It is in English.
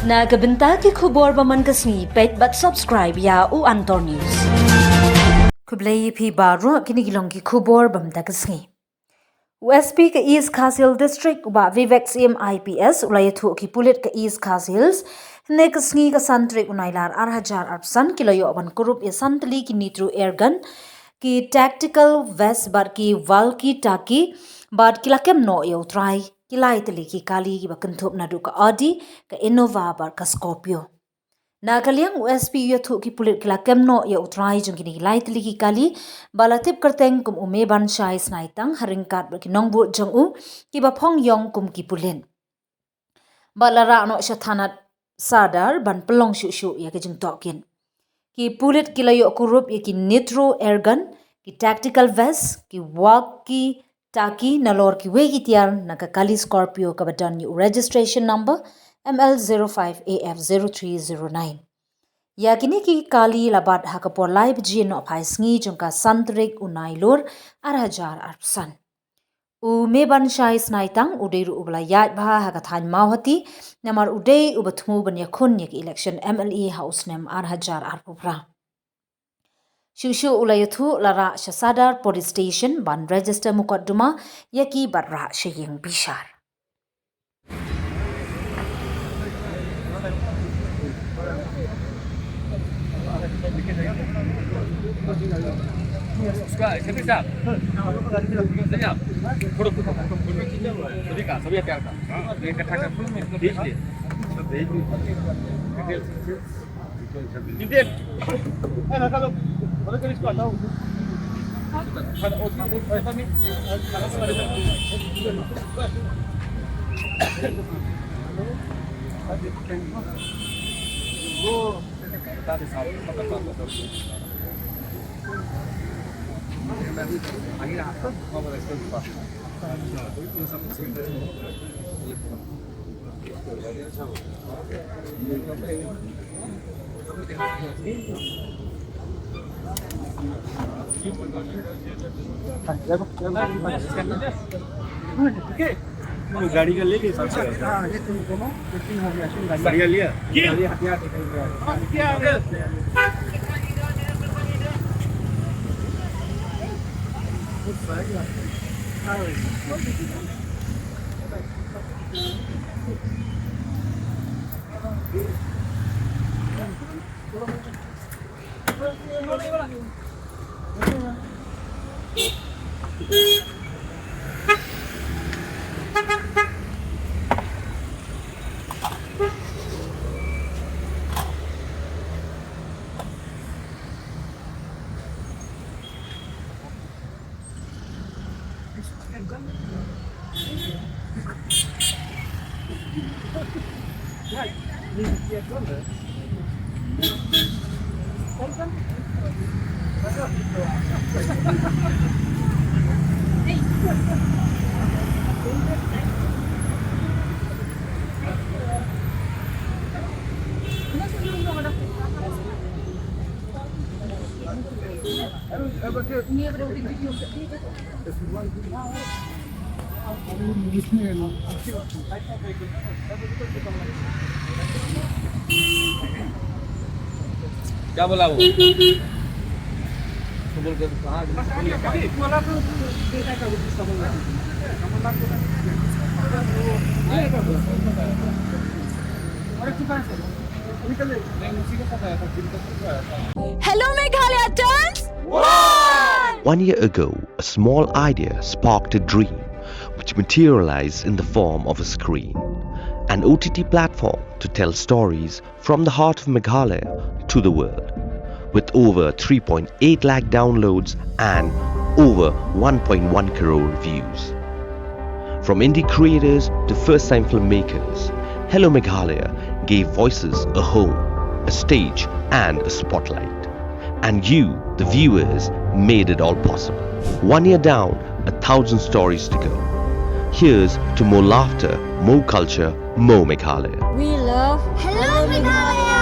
Nagabenta ki khubor baman kasni pet but subscribe ya u Antor News. Kublai phi baro kinigilong ki khubor bamta kasni. USP ka East Khasil District ba Vivek CM IPS ulayathu ki pulit ka East Khasils ne kasni ka santri unailar 8,000 arpsan kilayo ban kurup ya santli ki Nitro Air Gun ki tactical vest bar ki walkie talkie bar kilakem no yo try kilai tali ki kali ki bakanthop na du ka Audi ka Innova bar ka Scorpio na kaliang USP yathu ki pulit kilakem no yo try jung ki kilai tali ki kali balatip kerteng kum ume ban shai snaitang haringkat bar ki nongbu jong u ki bapong yong kum ki pulin balara no shathanat sadar ban pelong shu shu ya ke jung tokin ki pulit kilayo kurup ya ki Nitro Air Gun ki tactical vest ki walkie talkie nalor ki wegi tiar nakakali Scorpio kabadan yu registration number ML05AF0309 ya kini ki kali labat hakapor live jin no phai sngi jongka santrik unailor 8,000 arpsan u meban shai snaitang udeiru ubla yat bha hakathan mawati namar udei ubathmu ban yakhun yak election MLE house nem 8,000 arpupra Shushu ulayathu lara shasadar police station ban register mukadduma yaki barra shaying bishar. गाड़ी का ले लिया बढ़िया लिया क्या बोला वो तो बोल के Hello Meghalaya turns 1 year ago, a small idea sparked a dream which materialized in the form of a screen, an OTT platform to tell stories from the heart of Meghalaya to the world. With over 3.8 lakh downloads and over 1.1 crore views. From indie creators to first-time filmmakers, Hello Meghalaya gave voices a home, a stage and a spotlight. And you, the viewers, made it all possible. 1 year down, 1,000 stories to go. Here's to more laughter, more culture, more Meghalaya. We love Hello Meghalaya.